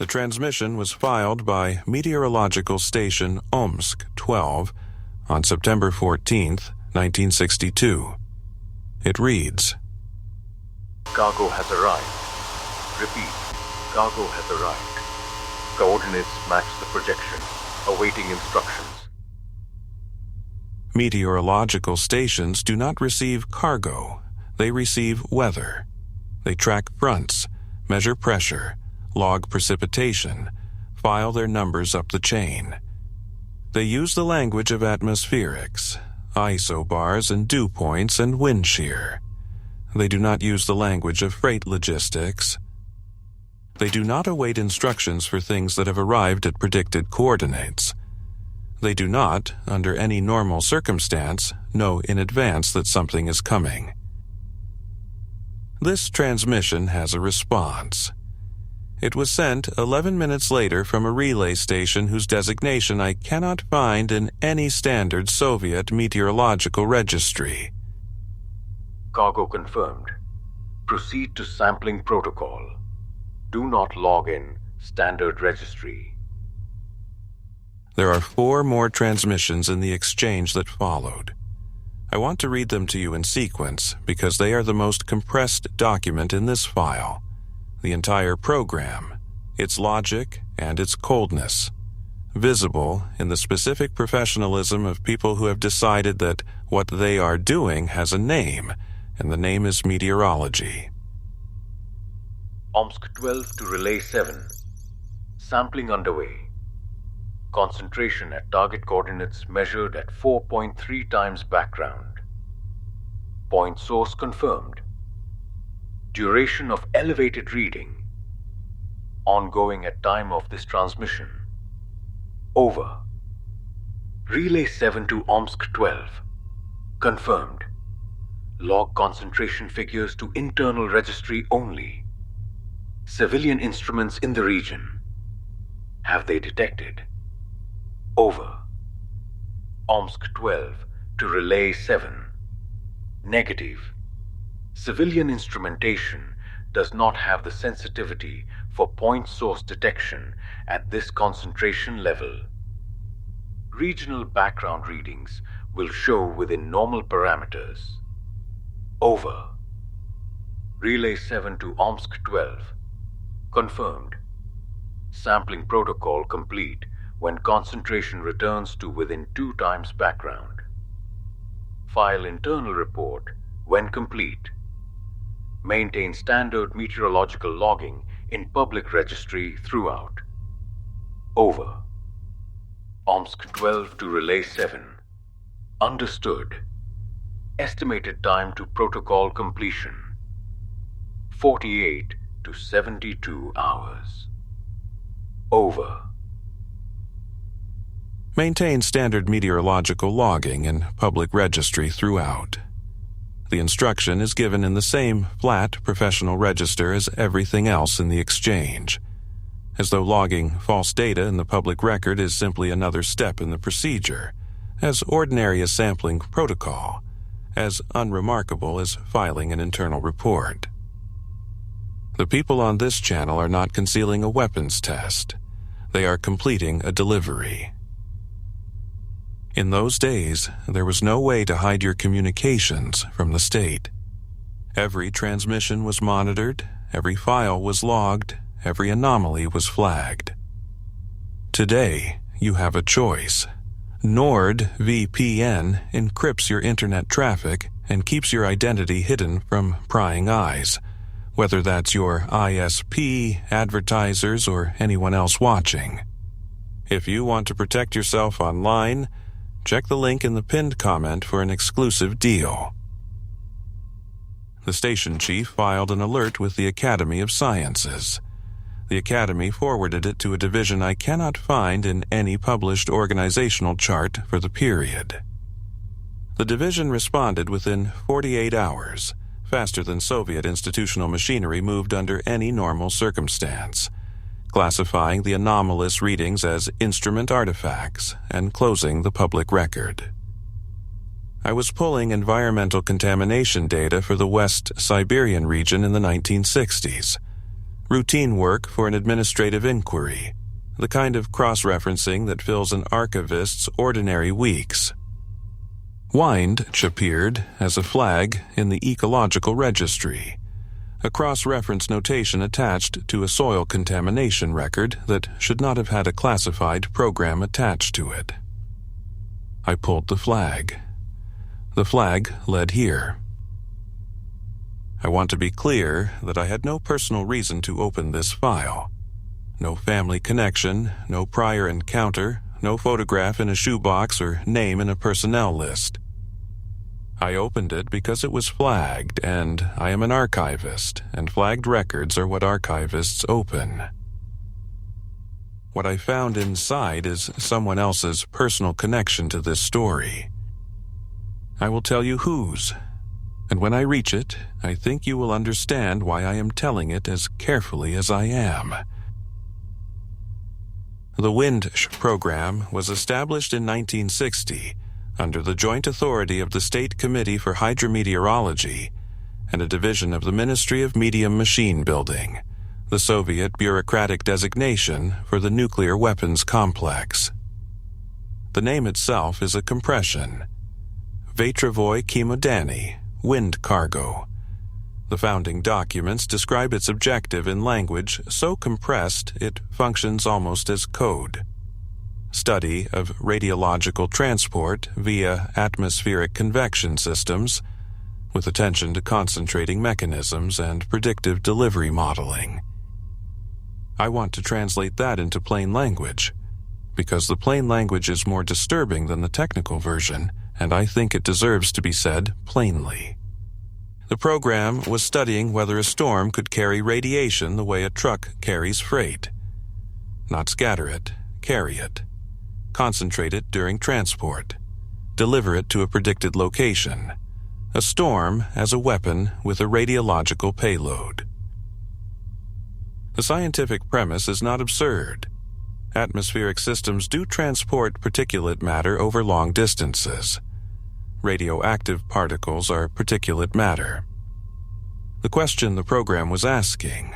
The transmission was filed by Meteorological Station Omsk 12 on September 14, 1962. It reads, Cargo has arrived. Repeat, cargo has arrived. Coordinates match the projection. Awaiting instructions. Meteorological stations do not receive cargo. They receive weather. They track fronts, measure pressure, log precipitation, file their numbers up the chain. They use the language of atmospherics, isobars and dew points and wind shear. They do not use the language of freight logistics. They do not await instructions for things that have arrived at predicted coordinates. They do not, under any normal circumstance, know in advance that something is coming. This transmission has a response. It was sent 11 minutes later from a relay station whose designation I cannot find in any standard Soviet meteorological registry. Cargo confirmed. Proceed to sampling protocol. Do not log in standard registry. There are 4 more transmissions in the exchange that followed. I want to read them to you in sequence because they are the most compressed document in this file. The entire program, its logic, and its coldness, visible in the specific professionalism of people who have decided that what they are doing has a name, and the name is meteorology. Omsk 12 to Relay 7. Sampling underway. Concentration at target coordinates measured at 4.3 times background. Point source confirmed. Duration of elevated reading. Ongoing at time of this transmission. Over. Relay 7 to Omsk 12. Confirmed. Log concentration figures to internal registry only. Civilian instruments in the region. Have they detected? Over. Omsk 12 to Relay 7. Negative. Civilian instrumentation does not have the sensitivity for point source detection at this concentration level. Regional background readings will show within normal parameters. Over. Relay 7 to Omsk 12. Confirmed. Sampling protocol complete when concentration returns to within 2 times background. File internal report when complete. Maintain standard meteorological logging in public registry throughout. Over. Omsk 12 to Relay 7. Understood. Estimated time to protocol completion. 48 to 72 hours. Over. Maintain standard meteorological logging in public registry throughout. The instruction is given in the same flat professional register as everything else in the exchange, as though logging false data in the public record is simply another step in the procedure, as ordinary as sampling protocol, as unremarkable as filing an internal report. The people on this channel are not concealing a weapons test. They are completing a delivery. In those days, there was no way to hide your communications from the state. Every transmission was monitored, every file was logged, every anomaly was flagged. Today, you have a choice. NordVPN encrypts your internet traffic and keeps your identity hidden from prying eyes, whether that's your ISP, advertisers, or anyone else watching. If you want to protect yourself online, check the link in the pinned comment for an exclusive deal. The station chief filed an alert with the Academy of Sciences. The Academy forwarded it to a division I cannot find in any published organizational chart for the period. The division responded within 48 hours, faster than Soviet institutional machinery moved under any normal circumstance, classifying the anomalous readings as instrument artifacts and closing the public record. I was pulling environmental contamination data for the West Siberian region in the 1960s. routine work for an administrative inquiry, the kind of cross-referencing that fills an archivist's ordinary weeks. Wind appeared as a flag in the ecological registry, a cross-reference notation attached to a soil contamination record that should not have had a classified program attached to it. I pulled the flag. The flag led here. I want to be clear that I had no personal reason to open this file. No family connection, no prior encounter, no photograph in a shoebox or name in a personnel list. I opened it because it was flagged, and I am an archivist, and flagged records are what archivists open. What I found inside is someone else's personal connection to this story. I will tell you whose. And when I reach it, I think you will understand why I am telling it as carefully as I am. The WIND program was established in 1960 under the joint authority of the State Committee for Hydrometeorology and a division of the Ministry of Medium Machine Building, the Soviet bureaucratic designation for the nuclear weapons complex. The name itself is a compression. Vetrovoy Chemodany, wind cargo. The founding documents describe its objective in language so compressed it functions almost as code. Study of radiological transport via atmospheric convection systems, with attention to concentrating mechanisms and predictive delivery modeling. I want to translate that into plain language, because the plain language is more disturbing than the technical version, and I think it deserves to be said plainly. The program was studying whether a storm could carry radiation the way a truck carries freight. Not scatter it, carry it. Concentrate it during transport. Deliver it to a predicted location. A storm as a weapon with a radiological payload. The scientific premise is not absurd. Atmospheric systems do transport particulate matter over long distances. Radioactive particles are particulate matter. The question the program was asking,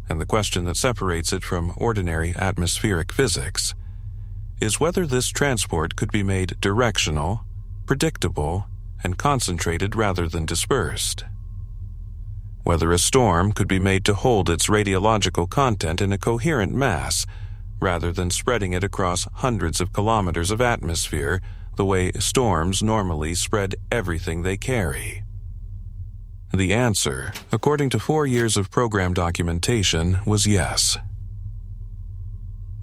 and the question that separates it from ordinary atmospheric physics, is whether this transport could be made directional, predictable, and concentrated rather than dispersed. Whether a storm could be made to hold its radiological content in a coherent mass, rather than spreading it across hundreds of kilometers of atmosphere the way storms normally spread everything they carry. The answer, according to 4 years of program documentation, was yes.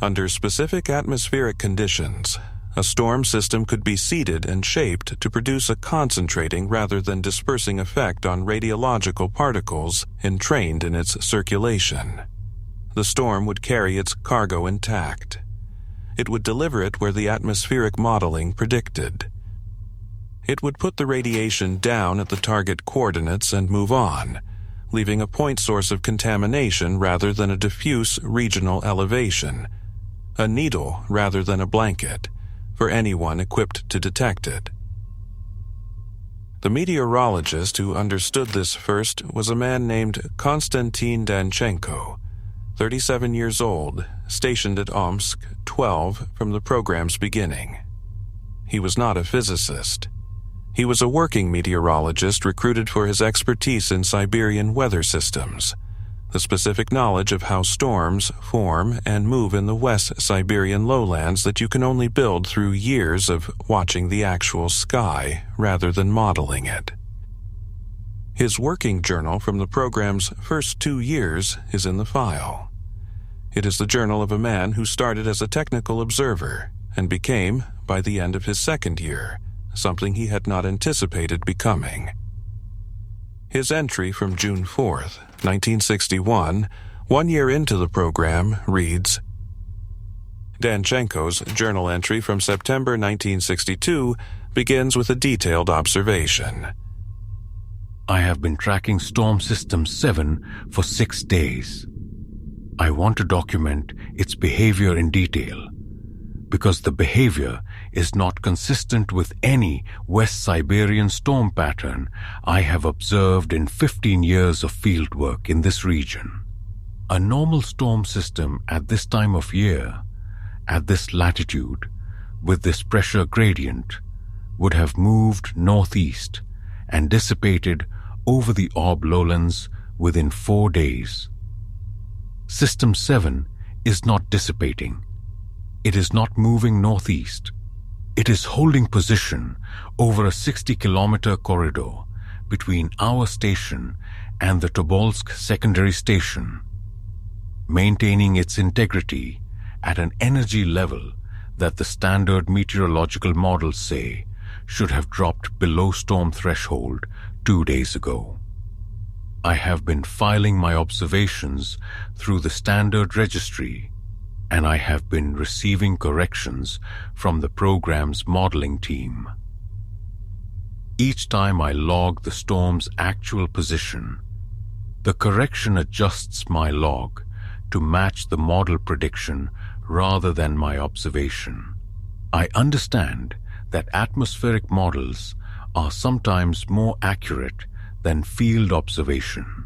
Under specific atmospheric conditions, a storm system could be seeded and shaped to produce a concentrating rather than dispersing effect on radiological particles entrained in its circulation. The storm would carry its cargo intact. It would deliver it where the atmospheric modeling predicted. It would put the radiation down at the target coordinates and move on, leaving a point source of contamination rather than a diffuse regional elevation, a needle rather than a blanket, for anyone equipped to detect it. The meteorologist who understood this first was a man named Konstantin Danchenko, 37 years old, stationed at Omsk, 12 from the program's beginning. He was not a physicist. He was a working meteorologist recruited for his expertise in Siberian weather systems, the specific knowledge of how storms form and move in the West Siberian lowlands that you can only build through years of watching the actual sky rather than modeling it. His working journal from the program's first 2 years is in the file. It is the journal of a man who started as a technical observer and became, by the end of his 2nd year, something he had not anticipated becoming. His entry from June 4th, 1961, 1 year into the program, reads, Danchenko's journal entry from September 1962 begins with a detailed observation. I have been tracking Storm System 7 for 6 days. I want to document its behavior in detail, because the behavior is not consistent with any West Siberian storm pattern I have observed in 15 years of fieldwork in this region. A normal storm system at this time of year, at this latitude, with this pressure gradient, would have moved northeast and dissipated over the Ob lowlands within 4 days. System 7 is not dissipating. It is not moving northeast. It is holding position over a 60-kilometer corridor between our station and the Tobolsk secondary station, maintaining its integrity at an energy level that the standard meteorological models say should have dropped below storm threshold 2 days ago. I have been filing my observations through the standard registry, and I have been receiving corrections from the program's modeling team. Each time I log the storm's actual position, the correction adjusts my log to match the model prediction rather than my observation. I understand that atmospheric models are sometimes more accurate than field observation.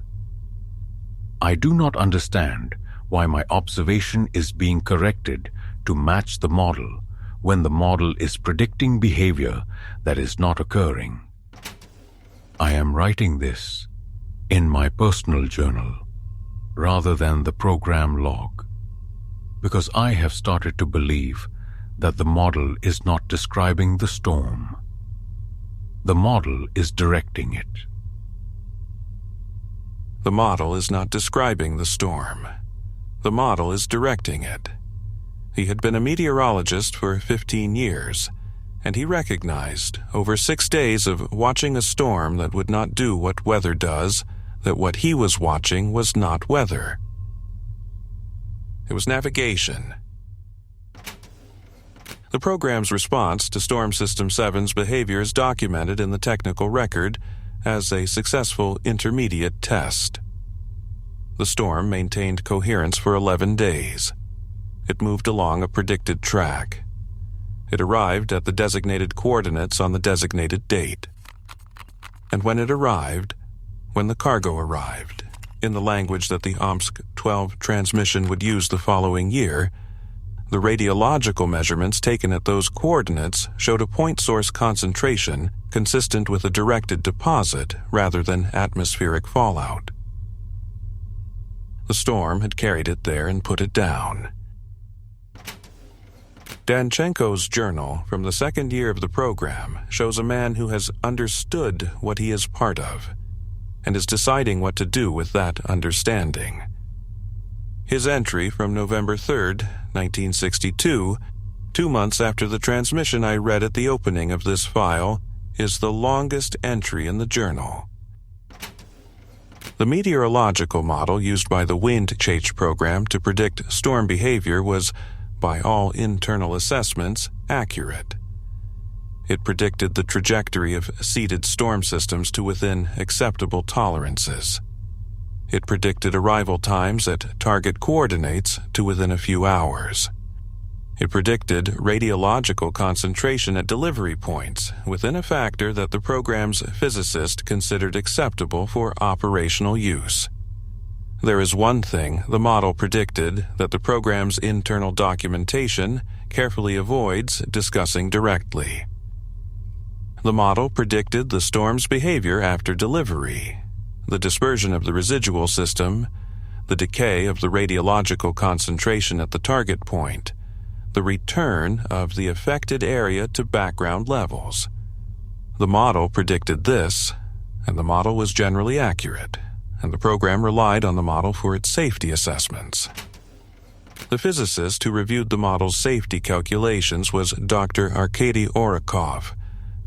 I do not understand why my observation is being corrected to match the model when the model is predicting behavior that is not occurring. I am writing this in my personal journal rather than the program log, because I have started to believe that the model is not describing the storm. The model is directing it. The model is not describing the storm. The model is directing it. He had been a meteorologist for 15 years, and he recognized, over 6 days of watching a storm that would not do what weather does, that what he was watching was not weather. It was navigation. The program's response to Storm System 7's behavior is documented in the technical record as a successful intermediate test. The storm maintained coherence for 11 days. It moved along a predicted track. It arrived at the designated coordinates on the designated date. And when it arrived, when the cargo arrived, in the language that the Omsk 12 transmission would use the following year, the radiological measurements taken at those coordinates showed a point source concentration consistent with a directed deposit rather than atmospheric fallout. The storm had carried it there and put it down. Danchenko's journal from the second year of the program shows a man who has understood what he is part of and is deciding what to do with that understanding. His entry from November 3rd, 1962, 2 months after the transmission I read at the opening of this file, is the longest entry in the journal. The meteorological model used by the wind-change program to predict storm behavior was, by all internal assessments, accurate. It predicted the trajectory of seeded storm systems to within acceptable tolerances. It predicted arrival times at target coordinates to within a few hours. It predicted radiological concentration at delivery points within a factor that the program's physicist considered acceptable for operational use. There is one thing the model predicted that the program's internal documentation carefully avoids discussing directly. The model predicted the storm's behavior after delivery, the dispersion of the residual system, the decay of the radiological concentration at the target point, the return of the affected area to background levels. The model predicted this, and the model was generally accurate, and the program relied on the model for its safety assessments. The physicist who reviewed the model's safety calculations was Dr. Arkady Orakov,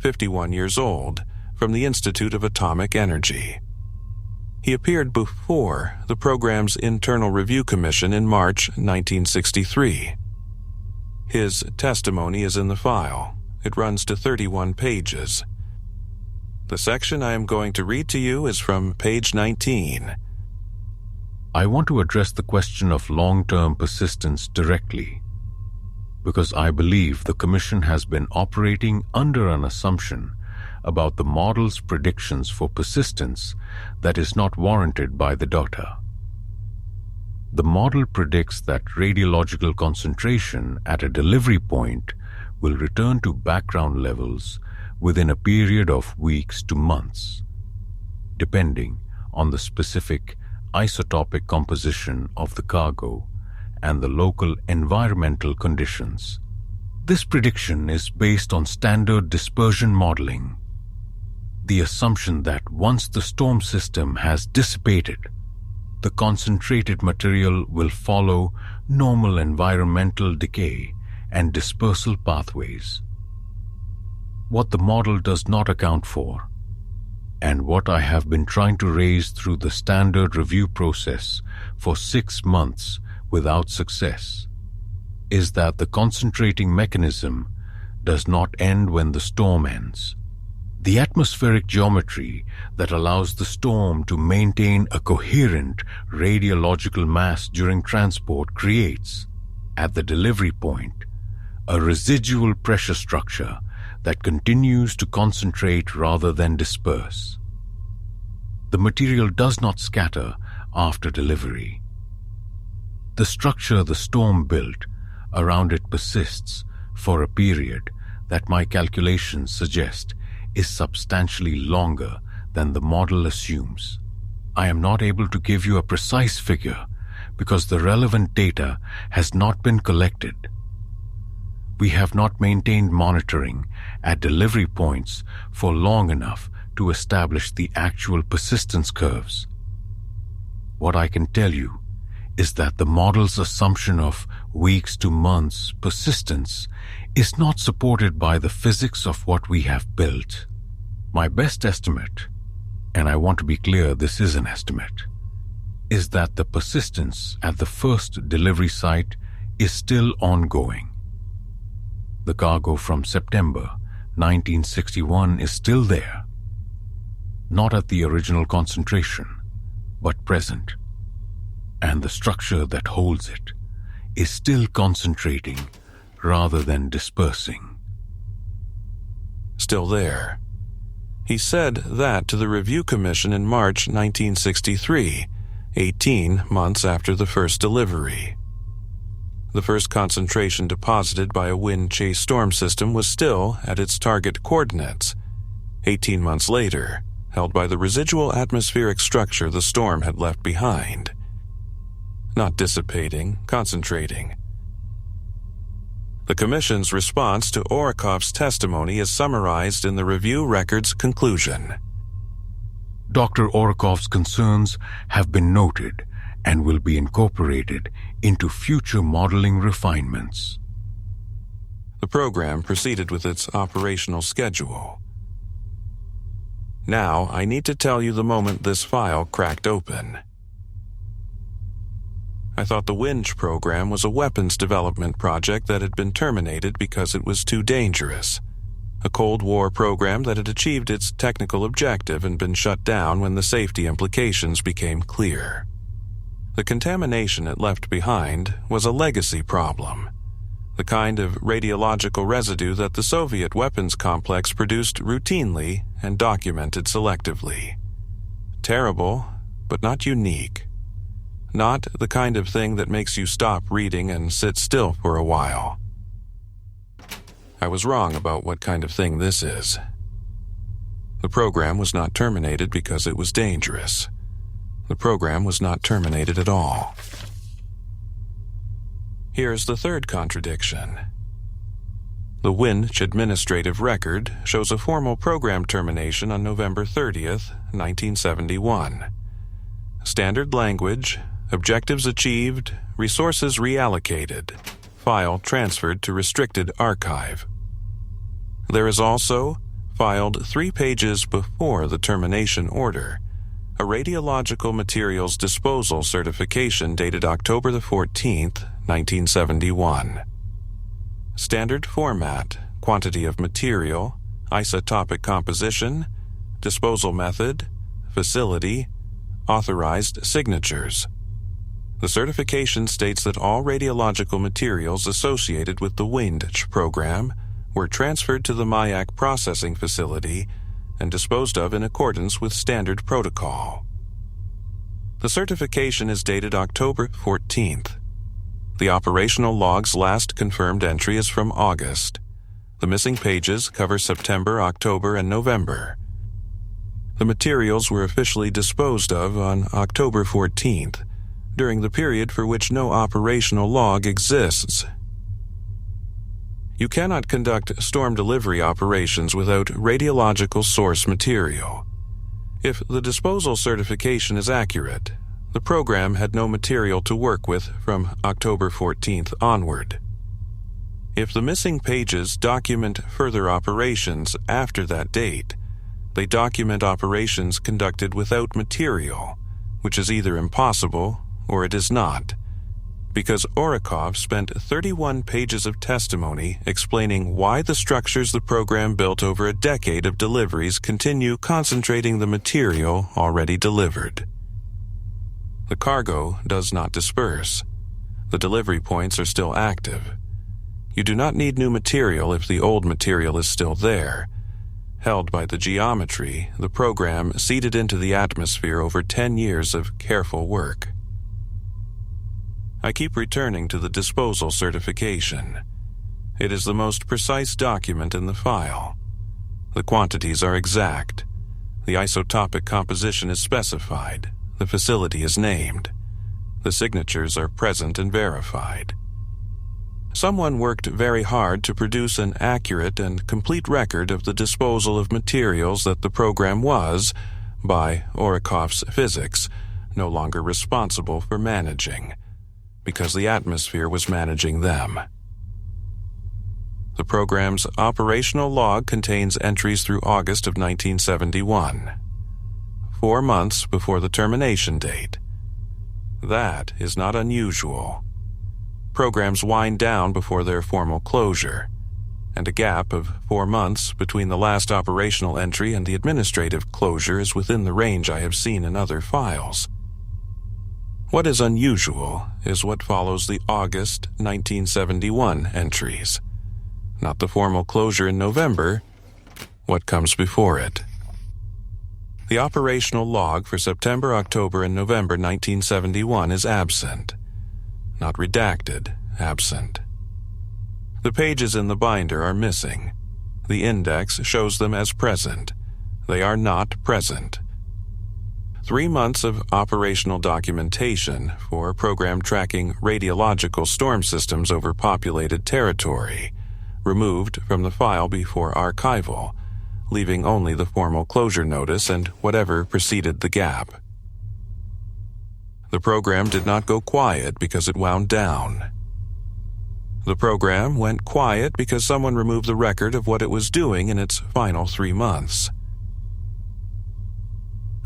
51 years old, from the Institute of Atomic Energy. He appeared before the program's Internal Review Commission in March 1963. His testimony is in the file. It runs to 31 pages. The section I am going to read to you is from page 19. I want to address the question of long-term persistence directly, because I believe the Commission has been operating under an assumption about the model's predictions for persistence that is not warranted by the data. The model predicts that radiological concentration at a delivery point will return to background levels within a period of weeks to months, depending on the specific isotopic composition of the cargo and the local environmental conditions. This prediction is based on standard dispersion modeling, the assumption that once the storm system has dissipated, the concentrated material will follow normal environmental decay and dispersal pathways. What the model does not account for, and what I have been trying to raise through the standard review process for 6 months without success, is that the concentrating mechanism does not end when the storm ends. The atmospheric geometry that allows the storm to maintain a coherent radiological mass during transport creates, at the delivery point, a residual pressure structure that continues to concentrate rather than disperse. The material does not scatter after delivery. The structure the storm built around it persists for a period that my calculations suggest is substantially longer than the model assumes. I am not able to give you a precise figure because the relevant data has not been collected. We have not maintained monitoring at delivery points for long enough to establish the actual persistence curves. What I can tell you is that the model's assumption of weeks to months persistence is not supported by the physics of what we have built. My best estimate, and I want to be clear this is an estimate, is that the persistence at the first delivery site is still ongoing. The cargo from September 1961 is still there, not at the original concentration, but present, and the structure that holds it is still concentrating rather than dispersing. Still there. He said that to the Review Commission in March 1963, 18 months after the first delivery. The first concentration deposited by a wind-chase storm system was still at its target coordinates. 18 months later, held by the residual atmospheric structure the storm had left behind. Not dissipating, concentrating. The Commission's response to Orakov's testimony is summarized in the review record's conclusion. Dr. Orakov's concerns have been noted and will be incorporated into future modeling refinements. The program proceeded with its operational schedule. Now, I need to tell you the moment this file cracked open. I thought the WINCH program was a weapons development project that had been terminated because it was too dangerous. A Cold War program that had achieved its technical objective and been shut down when the safety implications became clear. The contamination it left behind was a legacy problem, the kind of radiological residue that the Soviet weapons complex produced routinely and documented selectively. Terrible, but not unique. Not the kind of thing that makes you stop reading and sit still for a while. I was wrong about what kind of thing this is. The program was not terminated because it was dangerous. The program was not terminated at all. Here's the third contradiction. The WINCH administrative record shows a formal program termination on November 30th, 1971. Standard language, objectives achieved, resources reallocated, file transferred to restricted archive. There is also, filed 3 pages before the termination order, a radiological materials disposal certification dated October the 14th, 1971. Standard format, quantity of material, isotopic composition, disposal method, facility, authorized signatures. The certification states that all radiological materials associated with the WINCH program were transferred to the MIAC processing facility and disposed of in accordance with standard protocol. The certification is dated October 14th. The operational log's last confirmed entry is from August. The missing pages cover September, October, and November. The materials were officially disposed of on October 14th, during the period for which no operational log exists. You cannot conduct storm delivery operations without radiological source material. If the disposal certification is accurate, the program had no material to work with from October 14th onward. If the missing pages document further operations after that date, they document operations conducted without material, which is either impossible or it is not, because Orikov spent 31 pages of testimony explaining why the structures the program built over a decade of deliveries continue concentrating the material already delivered. The cargo does not disperse. The delivery points are still active. You do not need new material if the old material is still there. Held by the geometry, the program seeded into the atmosphere over 10 years of careful work. I keep returning to the disposal certification. It is the most precise document in the file. The quantities are exact. The isotopic composition is specified. The facility is named. The signatures are present and verified. Someone worked very hard to produce an accurate and complete record of the disposal of materials that the program was, by Orikov's physics, no longer responsible for managing, because the atmosphere was managing them. The program's operational log contains entries through August of 1971, 4 months before the termination date. That is not unusual. Programs wind down before their formal closure, and a gap of 4 months between the last operational entry and the administrative closure is within the range I have seen in other files. What is unusual is what follows the August 1971 entries, not the formal closure in November, what comes before it. The operational log for September, October, and November 1971 is absent. Not redacted, absent. The pages in the binder are missing. The index shows them as present. They are not present. 3 months of operational documentation for program tracking radiological storm systems over populated territory, removed from the file before archival, leaving only the formal closure notice and whatever preceded the gap. The program did not go quiet because it wound down. The program went quiet because someone removed the record of what it was doing in its final 3 months.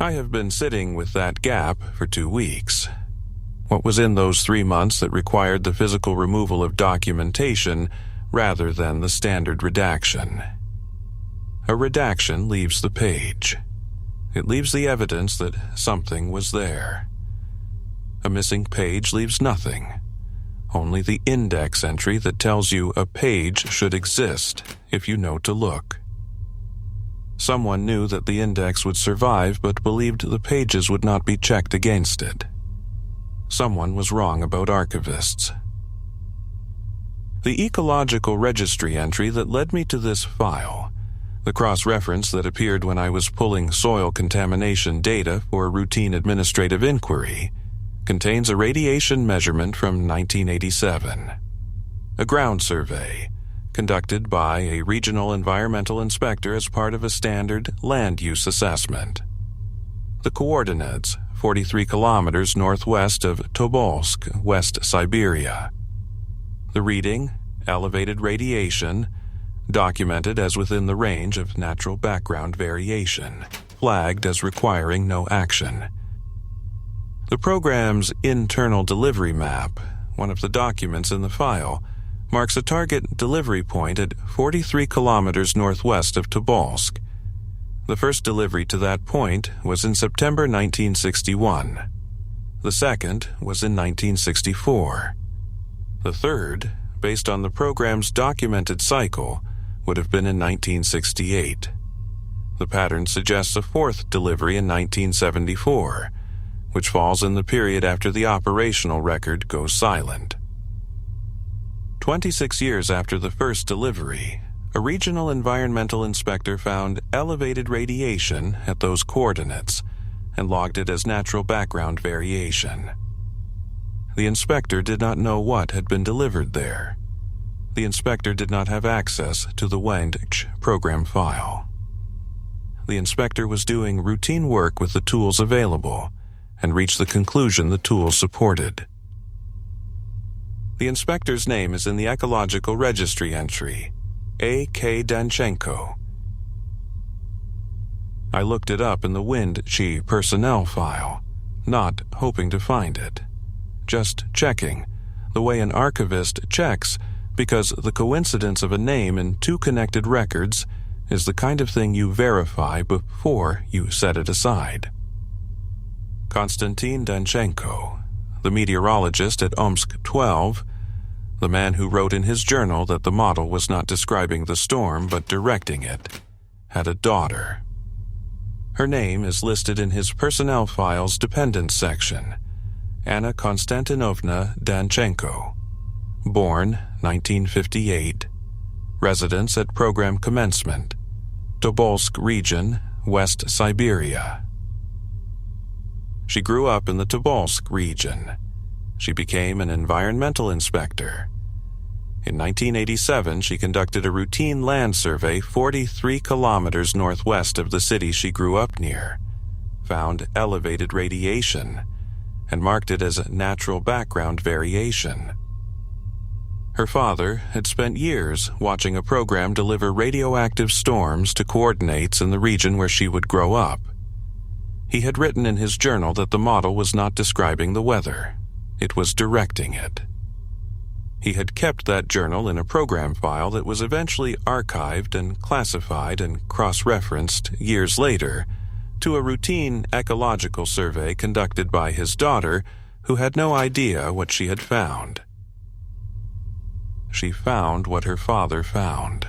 I have been sitting with that gap for 2 weeks. What was in those 3 months that required the physical removal of documentation rather than the standard redaction? A redaction leaves the page. It leaves the evidence that something was there. A missing page leaves nothing. Only the index entry that tells you a page should exist if you know to look. Someone knew that the index would survive but believed the pages would not be checked against it. Someone was wrong about archivists. The ecological registry entry that led me to this file, the cross-reference that appeared when I was pulling soil contamination data for a routine administrative inquiry, contains a radiation measurement from 1987. A ground survey, conducted by a regional environmental inspector as part of a standard land use assessment. The coordinates, 43 kilometers northwest of Tobolsk, West Siberia. The reading, elevated radiation, documented as within the range of natural background variation, flagged as requiring no action. The program's internal delivery map, one of the documents in the file, marks a target delivery point at 43 kilometers northwest of Tobolsk. The first delivery to that point was in September 1961. The second was in 1964. The third, based on the program's documented cycle, would have been in 1968. The pattern suggests a fourth delivery in 1974, which falls in the period after the operational record goes silent. 26 years after the first delivery, a regional environmental inspector found elevated radiation at those coordinates and logged it as natural background variation. The inspector did not know what had been delivered there. The inspector did not have access to the WENDG program file. The inspector was doing routine work with the tools available and reached the conclusion the tools supported. The inspector's name is in the ecological registry entry, A.K. Danchenko. I looked it up in the WENDG personnel file, not hoping to find it. Just checking, the way an archivist checks, because the coincidence of a name in two connected records is the kind of thing you verify before you set it aside. Konstantin Danchenko, the meteorologist at Omsk 12, the man who wrote in his journal that the model was not describing the storm but directing it, had a daughter. Her name is listed in his personnel files dependents section, Anna Konstantinovna Danchenko, born 1958, residence at program commencement, Tobolsk region, West Siberia. She grew up in the Tobolsk region. She became an environmental inspector. In 1987, she conducted a routine land survey 43 kilometers northwest of the city she grew up near, found elevated radiation, and marked it as a natural background variation. Her father had spent years watching a program deliver radioactive storms to coordinates in the region where she would grow up. He had written in his journal that the model was not describing the weather. It was directing it. He had kept that journal in a program file that was eventually archived and classified and cross-referenced years later to a routine ecological survey conducted by his daughter, who had no idea what she had found. She found what her father found.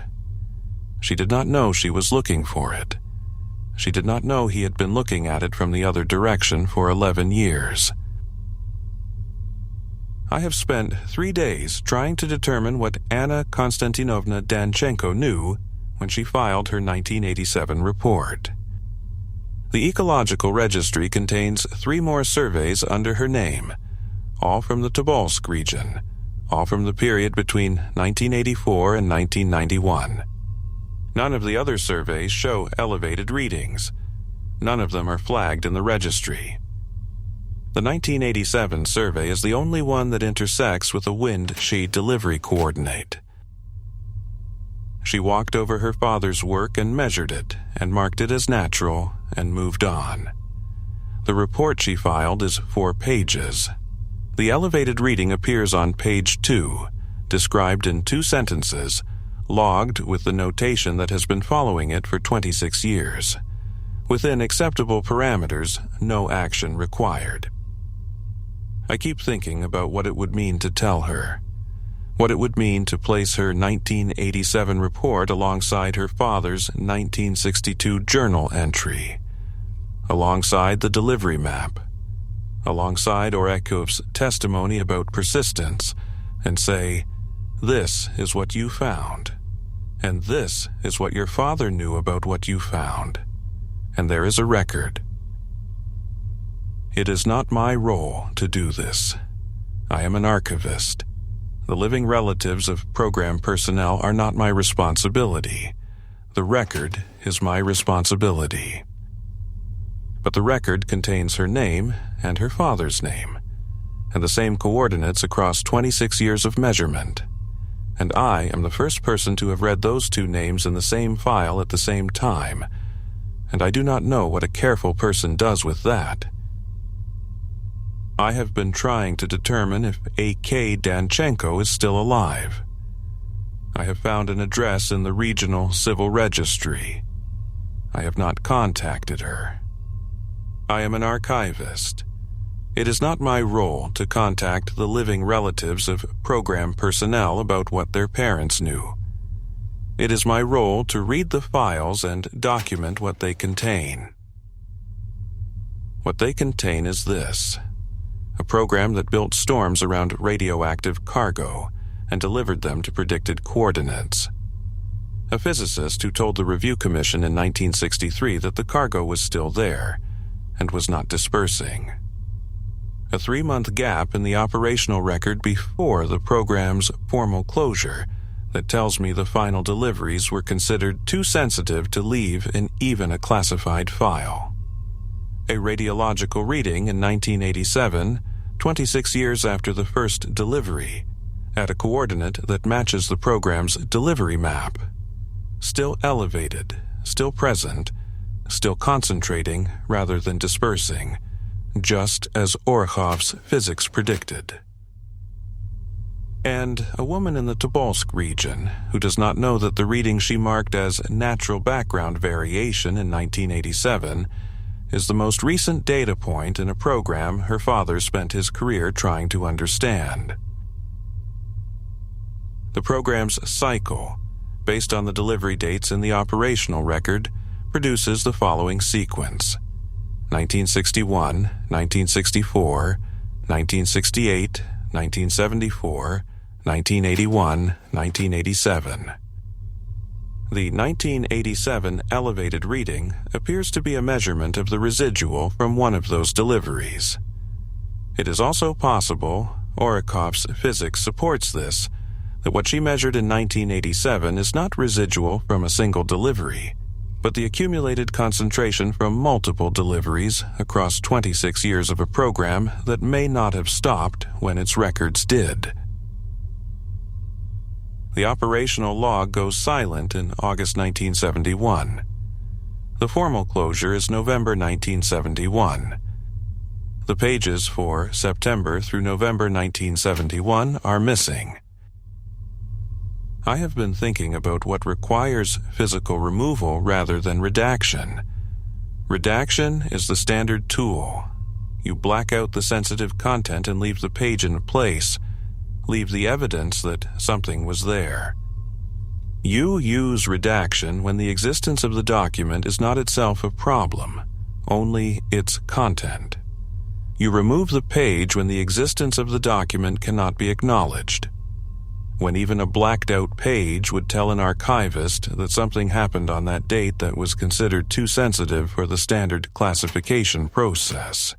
She did not know she was looking for it. She did not know he had been looking at it from the other direction for 11 years. I have spent 3 days trying to determine what Anna Konstantinovna Danchenko knew when she filed her 1987 report. The Ecological Registry contains 3 more surveys under her name, all from the Tobolsk region, all from the period between 1984 and 1991. None of the other surveys show elevated readings. None of them are flagged in the registry. The 1987 survey is the only one that intersects with a WENDG delivery coordinate. She walked over her father's work and measured it, and marked it as natural, and moved on. The report she filed is 4 pages. The elevated reading appears on page 2, described in 2 sentences, logged with the notation that has been following it for 26 years. Within acceptable parameters, no action required. I keep thinking about what it would mean to tell her, what it would mean to place her 1987 report alongside her father's 1962 journal entry, alongside the delivery map, alongside Orekov's testimony about persistence, and say, "This is what you found, and this is what your father knew about what you found, and there is a record." It is not my role to do this. I am an archivist. The living relatives of program personnel are not my responsibility. The record is my responsibility. But the record contains her name and her father's name, and the same coordinates across 26 years of measurement. And I am the first person to have read those 2 names in the same file at the same time, and I do not know what a careful person does with that. I have been trying to determine if A.K. Danchenko is still alive. I have found an address in the regional civil registry. I have not contacted her. I am an archivist. It is not my role to contact the living relatives of program personnel about what their parents knew. It is my role to read the files and document what they contain. What they contain is this: a program that built storms around radioactive cargo and delivered them to predicted coordinates. A physicist who told the Review Commission in 1963 that the cargo was still there and was not dispersing. A 3-month gap in the operational record before the program's formal closure that tells me the final deliveries were considered too sensitive to leave in even a classified file. A radiological reading in 1987, 26 years after the first delivery, at a coordinate that matches the program's delivery map. Still elevated, still present, still concentrating rather than dispersing, just as Orokhov's physics predicted. And a woman in the Tobolsk region who does not know that the reading she marked as natural background variation in 1987 is the most recent data point in a program her father spent his career trying to understand. The program's cycle, based on the delivery dates in the operational record, produces the following sequence: 1961, 1964, 1968, 1974, 1981, 1987. The 1987 elevated reading appears to be a measurement of the residual from one of those deliveries. It is also possible, Orokhov's physics supports this, that what she measured in 1987 is not residual from a single delivery, but the accumulated concentration from multiple deliveries across 26 years of a program that may not have stopped when its records did. The operational log goes silent in August 1971. The formal closure is November 1971. The pages for September through November 1971 are missing. I have been thinking about what requires physical removal rather than redaction. Redaction is the standard tool. You black out the sensitive content and leave the page in place, leave the evidence that something was there. You use redaction when the existence of the document is not itself a problem, only its content. You remove the page when the existence of the document cannot be acknowledged. When even a blacked-out page would tell an archivist that something happened on that date that was considered too sensitive for the standard classification process.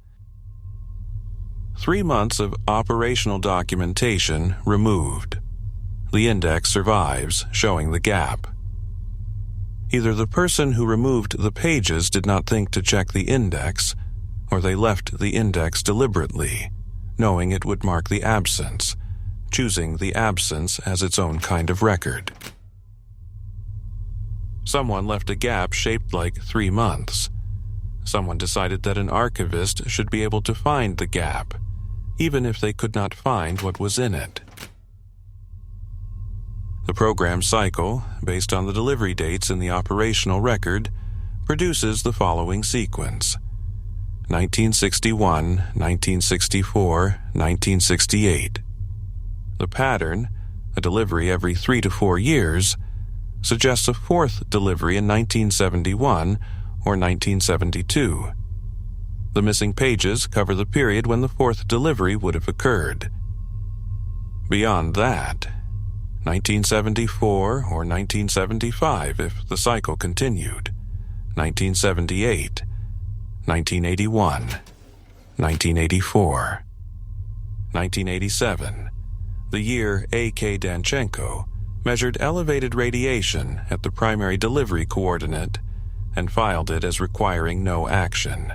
3 months of operational documentation removed. The index survives, showing the gap. Either the person who removed the pages did not think to check the index, or they left the index deliberately, knowing it would mark the absence, choosing the absence as its own kind of record. Someone left a gap shaped like 3 months. Someone decided that an archivist should be able to find the gap, even if they could not find what was in it. The program cycle, based on the delivery dates in the operational record, produces the following sequence: 1961, 1964, 1968. The pattern, a delivery every 3 to 4 years, suggests a fourth delivery in 1971 or 1972. The missing pages cover the period when the fourth delivery would have occurred. Beyond that, 1974 or 1975 if the cycle continued, 1978, 1981, 1984, 1987, the year A.K. Danchenko measured elevated radiation at the primary delivery coordinate and filed it as requiring no action.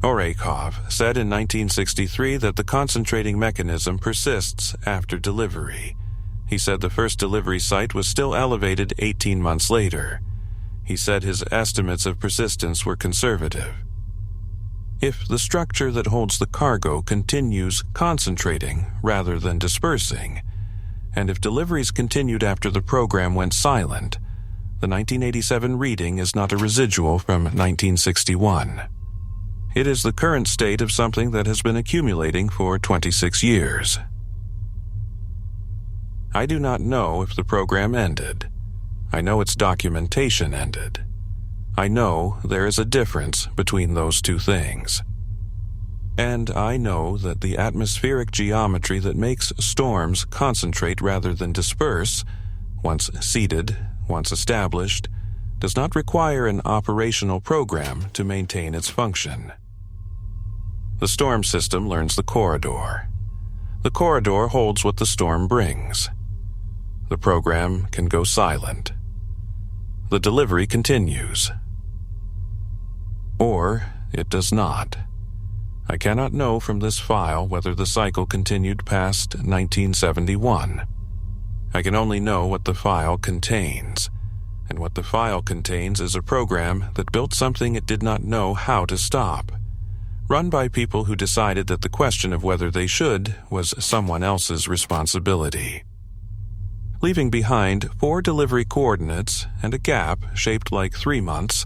Orokov said in 1963 that the concentrating mechanism persists after delivery. He said the first delivery site was still elevated 18 months later. He said his estimates of persistence were conservative. If the structure that holds the cargo continues concentrating rather than dispersing, and if deliveries continued after the program went silent, the 1987 reading is not a residual from 1961. It is the current state of something that has been accumulating for 26 years. I do not know if the program ended. I know its documentation ended. I know there is a difference between those two things. And I know that the atmospheric geometry that makes storms concentrate rather than disperse, once seeded, once established, does not require an operational program to maintain its function. The storm system learns the corridor. The corridor holds what the storm brings. The program can go silent. The delivery continues. Or it does not. I cannot know from this file whether the cycle continued past 1971. I can only know what the file contains, and what the file contains is a program that built something it did not know how to stop, run by people who decided that the question of whether they should was someone else's responsibility. Leaving behind 4 delivery coordinates and a gap shaped like 3 months,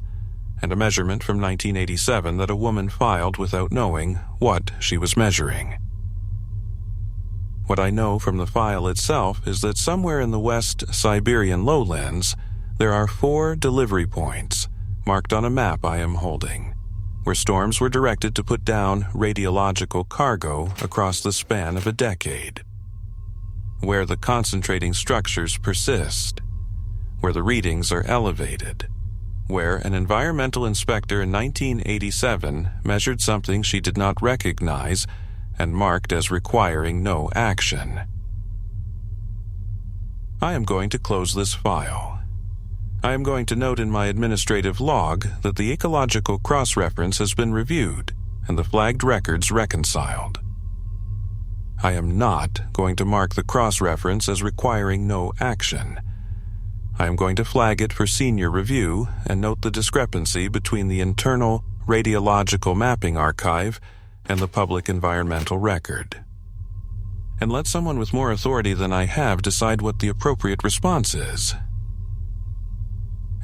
and a measurement from 1987 that a woman filed without knowing what she was measuring. What I know from the file itself is that somewhere in the West Siberian lowlands, there are 4 delivery points, marked on a map I am holding, where storms were directed to put down radiological cargo across the span of a decade. Where the concentrating structures persist, where the readings are elevated, where an environmental inspector in 1987 measured something she did not recognize and marked as requiring no action. I am going to close this file. I am going to note in my administrative log that the ecological cross-reference has been reviewed and the flagged records reconciled. I am not going to mark the cross-reference as requiring no action. I am going to flag it for senior review and note the discrepancy between the internal radiological mapping archive and the public environmental record. And let someone with more authority than I have decide what the appropriate response is.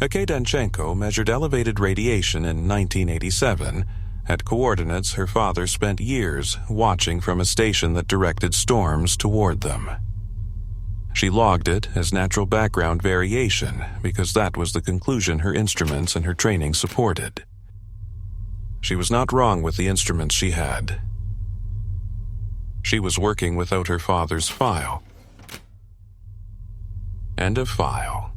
Akadanchenko measured elevated radiation in 1987 at coordinates her father spent years watching from a station that directed storms toward them. She logged it as natural background variation because that was the conclusion her instruments and her training supported. She was not wrong with the instruments she had. She was working without her father's file. End of file.